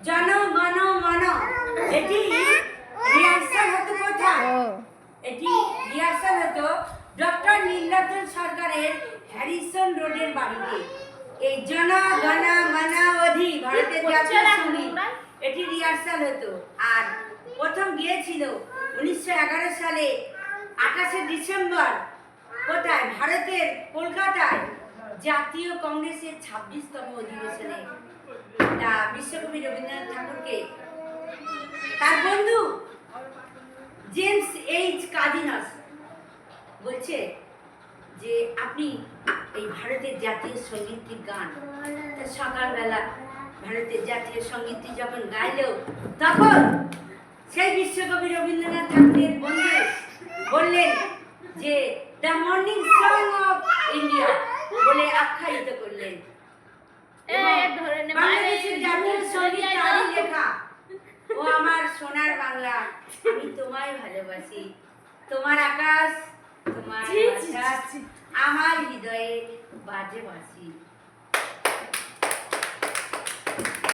জন গণ মন, এটি রিহার্সাল হতো কোথায়? এটি রিহার্সাল হতো ডক্টর নীলরতন সরকারের হ্যারিসন রোডের বাড়িতে। এই জন গণ মন অধি ভারতের জাতীয় সঙ্গীত, এটি রিহার্সাল হতো। আর প্রথম গিয়েছিল 1911 সালে 28শে ডিসেম্বর। কোথায়? ভারতের কলকাতায় জাতীয় কংগ্রেসের 26তম অধিবেশনে। তা বিশ্বকবি রবীন্দ্রনাথ ঠাকুরকে তার বন্ধু জেমস এইচ কাজিনস বলছে যে আপনি এই ভারতের জাতীয় সঙ্গীতটি গান। সকালবেলা ভারতের জাতীয় সঙ্গীতটি যখন গাইল, তখন সেই বিশ্বকবি রবীন্দ্রনাথ ঠাকুরের বন্ধু বললেন যে the morning song of India বলে আখ্যায়িত করলেন। বাংলাদেশের জাতীয় সঙ্গীত তারই লেখা। ও আমার সোনার বাংলা, আমি তোমায় ভালোবাসি, তোমার আকাশ, তোমার বাতাস, আমার হৃদয়ে বাজে বাঁশি।